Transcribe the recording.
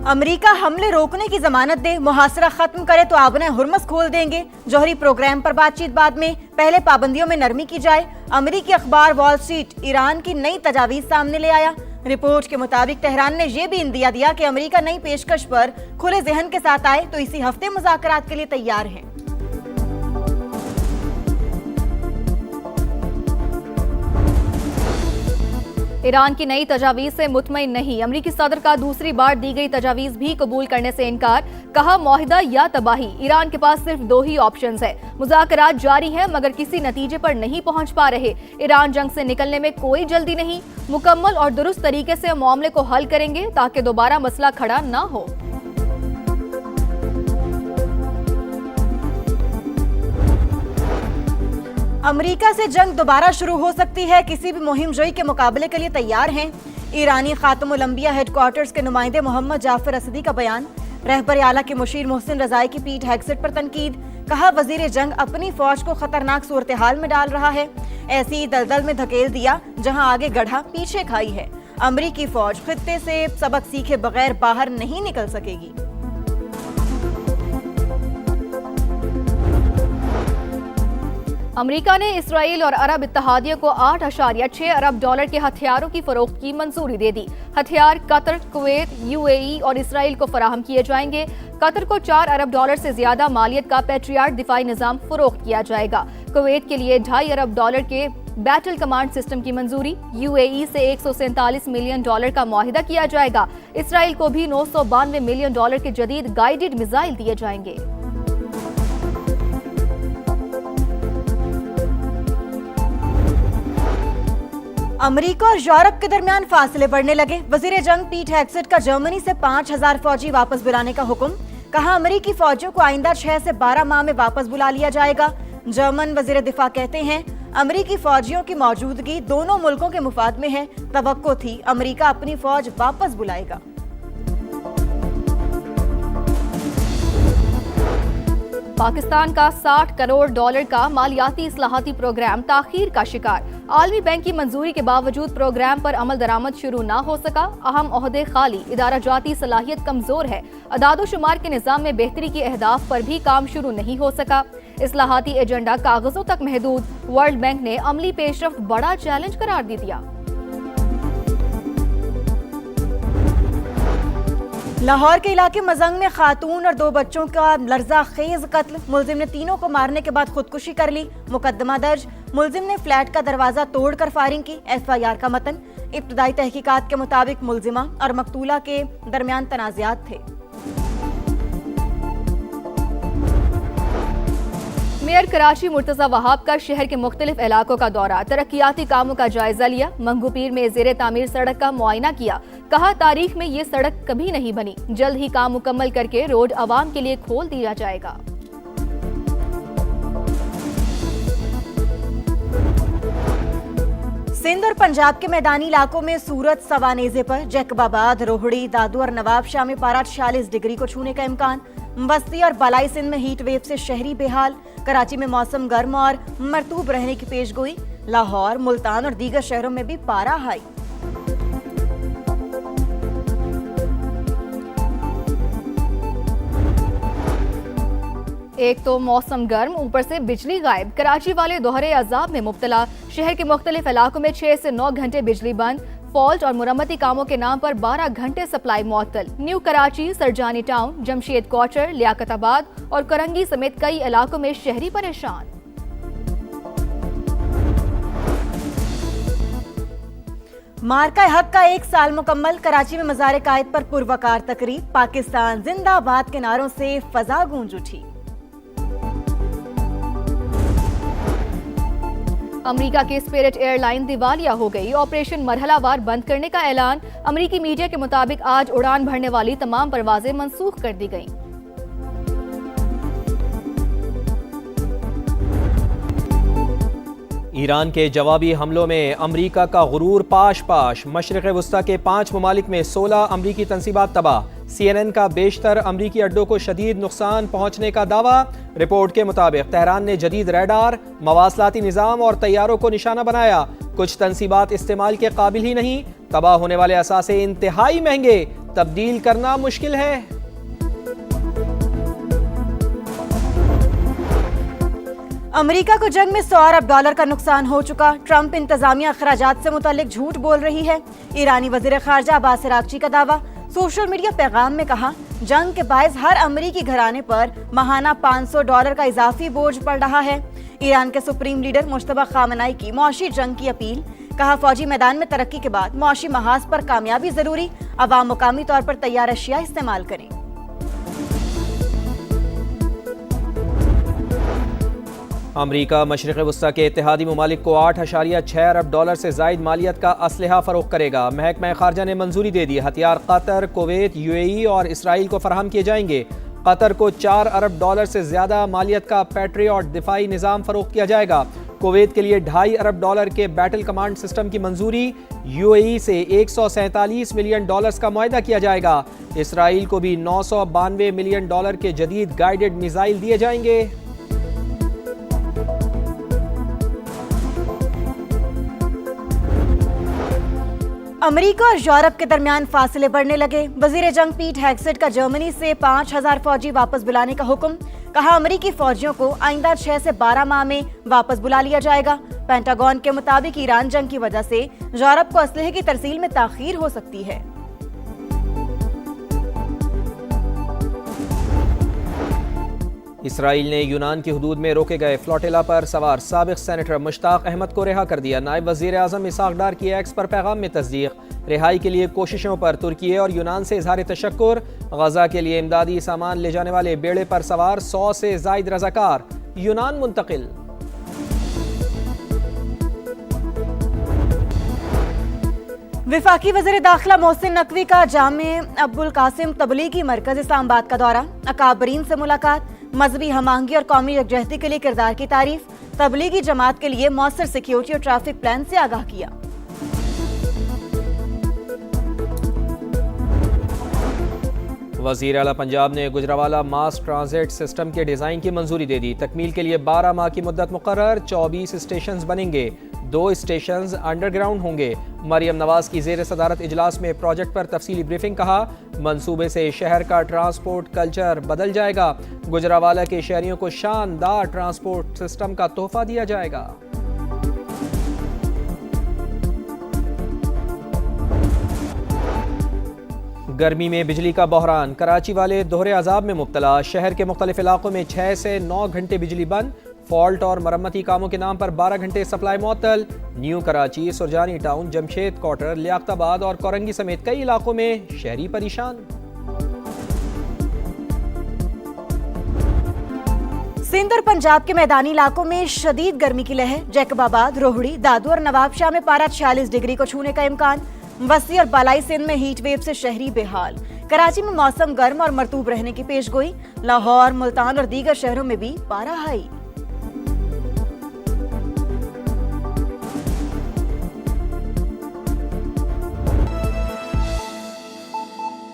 America हमले रोकने की जमानत दे, मुहासरा खत्म करे तो आबने हुर्मस खोल देंगे। जौहरी प्रोग्राम पर बातचीत बाद में, पहले पाबंदियों में नरमी की जाए। अमेरिकी अखबार वॉल स्ट्रीट ईरान की नई तजावीज सामने ले आया। रिपोर्ट के मुताबिक तेहरान ने यह भी इंदिया दिया कि अमेरिका नई पेशकश पर खुले जहन के साथ आए तो इसी हफ्ते मुज़ाकरात के लिए तैयार है। ईरान की नई तजावीज से मुतमईन नहीं, अमरीकी सदर का दूसरी बार दी गई तजावीज भी कबूल करने से इनकार। कहा मुआहिदा या तबाही, ईरान के पास सिर्फ दो ही ऑप्शंस है। मुज़ाकरात जारी हैं मगर किसी नतीजे पर नहीं पहुंच पा रहे। ईरान जंग से निकलने में कोई जल्दी नहीं, मुकम्मल और दुरुस्त तरीके से मामले को हल करेंगे ताकि दोबारा मसला खड़ा ना हो। अमेरिका से जंग दोबारा शुरू हो सकती है, किसी भी मुहिम जोई के मुकाबले के लिए तैयार हैं। ईरानी खातमुल अंबिया हेडक्वार्टर्स के नुमाइंदे मोहम्मद जाफर असदी का बयान। रहबर आला के मुशीर मोहसिन रजाई की पीठ हेगसेट पर तनकीद। कहा वजीर जंग अपनी फौज को खतरनाक सूरत हाल में डाल रहा है, ऐसी दलदल में धकेल दिया जहां आगे गढ़ा पीछे खाई है। अमेरिकी फौज खित्ते से सबक सीखे बगैर बाहर नहीं निकल सकेगी। अमेरिका ने इसराइल और अरब इत्तेहादियों को $8.6 अरब के हथियारों की फरोख्त की मंजूरी दे दी। हथियार कतर, कुवैत, यूएई और इसराइल को फराहम किए जाएंगे। कतर को $4 अरब से ज्यादा मालियत का पैट्रियाट दिफाई निजाम फरोख्त किया जाएगा। कुवैत के लिए $2.5 अरब के बैटल कमांड सिस्टम की मंजूरी। यूएई से $147 मिलियन का मुआहिदा किया जाएगा। इसराइल को भी $992 मिलियन के जदीद गाइडेड मिसाइल दिए जाएंगे। अमेरिका और यूरोप के दरमियान फासले बढ़ने लगे। वजीर जंग पीट हेगसेट का जर्मनी से 5000 फौजी वापस बुलाने का हुक्म। कहा अमेरिकी फौजियों को आइंदा 6 से 12 माह में वापस बुला लिया जाएगा। जर्मन वजीर दिफा कहते हैं अमेरिकी फौजियों की मौजूदगी दोनों मुल्कों के मुफाद में है। तवक्को थी अमेरिका अपनी फौज वापस बुलाएगा। पाकिस्तान का $60 करोड़ का मालियाती इस्लाहाती प्रोग्राम ताखीर का शिकार। आलमी बैंक की मंजूरी के बावजूद प्रोग्राम पर अमल दरामद शुरू न हो सका। अहम ओहदे खाली, इदारा जाती सलाहियत कमजोर है। अदादोशुमार के निज़ाम में बेहतरी के अहदाफ पर भी काम शुरू नहीं हो सका। इस्लाहाती एजेंडा कागजों तक महदूद। वर्ल्ड बैंक ने अमली पेशरफ्त बड़ा चैलेंज करार दे दिया। लाहौर के इलाके मजंग में खातून और 2 बच्चों का लर्जा खेज कत्ल। मुलजिम ने तीनों को मारने के बाद खुदकुशी कर ली। मुकदमा दर्ज। मुलजिम ने फ्लैट का दरवाजा तोड़कर फायरिंग की। एफआईआर का मतन। इब्तदाई तहकीकात के मुताबिक मुलजिमा और मकतूला के दरमियान तनाज़ात थे। मेयर कराची मुर्तजा वहाब का शहर के मुख्तलिफ इलाकों का दौरा। तरक्याती कामों का जायजा लिया। मंगू पीर में ज़ेरे तामीर सड़क का मुआयना किया। कहा तारीख में ये सड़क कभी नहीं बनी, जल्द ही काम मुकम्मल करके रोड आवाम के लिए खोल दिया जाएगा। सिंध और पंजाब के मैदानी इलाकों में सूरत सवानेजे पर जैकबाबाद, रोहड़ी, दादू और नवाबशाह में पारा 46 डिग्री को छूने का इम्कान। बस्ती और बलाई सिंध में हीट वेव से शहरी बेहाल। कराची में मौसम गर्म और मरतूब रहने की पेशगोई। लाहौर, मुल्तान और दीगर शहरों में भी पारा हाई। एक तो मौसम गर्म, ऊपर से बिजली गायब। कराची वाले दोहरे अजाब में मुब्तला। शहर के मुख्तलिफ इलाकों में 6 से 9 घंटे बिजली बंद। फॉल्ट और मुरम्मती कामों के नाम पर 12 घंटे सप्लाई मुअत्तल। New Karachi, Sarjani town, Jamshed quarter, Liaquatabad और करंगी समेत कई इलाकों में शहरी परेशान। मार्का हक का 1 साल मुकम्मल। कराची में मज़ार कायद पर पुरवकार तकरीब। पाकिस्तान जिंदाबाद के नारों से फजा गूंज उठी। अमेरिका की स्पिरिट एयरलाइन दिवालिया हो गई। ऑपरेशन मरहलावार बंद करने का ऐलान। अमेरिकी मीडिया के मुताबिक आज उड़ान भरने वाली तमाम परवाजें मंसूख कर दी गईं। ईरान के जवाबी हमलों में अमेरिका का गुरूर पाश पाश। मशरिक़ वस्ता के 5 ममालिक में 16 अमरीकी तंसीबात तबाह। CNN का बेशतर अमरीकी अड्डों को शदीद नुकसान पहुंचने का दावा। रिपोर्ट के मुताबिक तेहरान ने जदीद रडार, मवासलाती निज़ाम और तैयारों को निशाना बनाया। कुछ तनसीबात इस्तेमाल के काबिल ही नहीं। तबाह होने वाले असासे इंतहाई महंगे, तब्दील करना मुश्किल है। अमेरिका को जंग में 100 अरब डॉलर का नुकसान हो चुका। ट्रंप इंतजामिया अखराजात से मुतालिक झूठ बोल रही है। ईरानी वजीर खारजा अब्बास अरागची का दावा। सोशल मीडिया पैगाम में कहा, जंग के बायस हर अमेरिकी घराने पर माहाना $500 का इजाफी बोझ पड़ रहा है। ईरान के सुप्रीम लीडर मुश्तबा खामनाई की मुआशी जंग की अपील। कहा, फौजी मैदान में तरक्की के बाद मुआशी महाज पर कामयाबी जरूरी। अवाम मुकामी तौर पर तैयार अशिया इस्तेमाल करें। अमरीका मशरिक़ वस्ता के इत्तेहादी ममालिक को 8.6 अरब डॉलर से ज़ायद मालियत का असलहा फ़रोख्त करेगा। महकमा खारजा ने मंजूरी दे दी। हथियार कतर, कुवैत, UAE और इसराइल को फराहम किए जाएंगे। कतर को 4 अरब डॉलर से ज़्यादा मालियत का पैट्रियट दिफाई निज़ाम फ़रोख्त किया जाएगा। कुवैत के लिए 2.5 अरब डॉलर के बैटल कमांड सिस्टम की मंजूरी। UAE से 147 मिलियन डॉलर्स का मुआहदा किया जाएगा। इसराइल को भी 992 मिलियन डॉलर के जदीद गाइडेड मिसाइल दिए जाएंगे। अमेरिका और यूरोप के दरमियान फासले बढ़ने लगे। वजीर जंग पीट हेग्सेट का जर्मनी से 5000 फौजी वापस बुलाने का हुक्म। कहा, अमेरिकी फौजियों को आइंदा 6 से 12 माह में वापस बुला लिया जाएगा। पेंटागन के मुताबिक ईरान जंग की वजह से यूरोप को असलहे की तरसील में ताखीर हो सकती है। इसराइल ने यूनान की हुदूद में रोके गए फ्लोटिला पर सवार साबिक सेनेटर मुश्ताक अहमद को रिहा कर दिया। नायब वजीर आजम इसहाक डार की एक्स पर पैगाम में तस्दीक। रिहाई के लिए कोशिशों पर तुर्की और यूनान से इजहार तशक्कुर। गजा के लिए इमदादी सामान ले जाने वाले बेड़े पर सवार 100 से जायद रजाकार यूनान मुंतकिल। विफाकी वज़ीर दाखिला मोहसिन नकवी का जामे अब्दुल कासिम तबलीगी मरकज इस्लामाबाद का दौरा। अकाबरीन से मुलाकात। मजहबी हमआहंगी और कौमी यकजहती के लिए किरदार की तारीफ। तबलीगी जमात के लिए मौसर सिक्योरिटी और ट्रैफिक प्लान से आगाह किया। वज़ीर आला पंजाब ने गुजरावाला मास ट्रांजिट सिस्टम के डिज़ाइन की मंजूरी दे दी। तकमील के लिए 12 माह की मुद्दत मुकर्रर। 24 स्टेशन बनेंगे। 2 स्टेशन अंडरग्राउंड होंगे। मरियम नवाज की ज़ेर सदारत इजलास में प्रोजेक्ट पर तफसीली ब्रीफिंग। कहा, मंसूबे से शहर का ट्रांसपोर्ट कल्चर बदल जाएगा। गुजरावाला के शहरियों को शानदार ट्रांसपोर्ट सिस्टम का तोहफा दिया जाएगा। गर्मी में बिजली का बहरान। कराची वाले दोहरे अजाब में मुब्तला। शहर के मुख्तलिफ इलाकों में 6 से 9 घंटे बिजली बंद। फॉल्ट और मरम्मती कामों के नाम पर 12 घंटे सप्लाई मुअत्तल। New Karachi, Surjani town, Jamshed quarter, Liaquatabad और कोरंगी समेत कई इलाकों में शहरी परेशान। सिंध और पंजाब के मैदानी इलाकों में शदीद गर्मी की लहर। जैकबाबाद, रोहड़ी, दादू और नवाबशाह में पारा 46 डिग्री को छूने का इम्कान। वसी और बालाई सिंध में हीट वेव से शहरी बेहाल। कराची में मौसम गर्म और मरतूब रहने की पेशगोई। लाहौर, मुल्तान और दीगर शहरों में भी पारा हाई।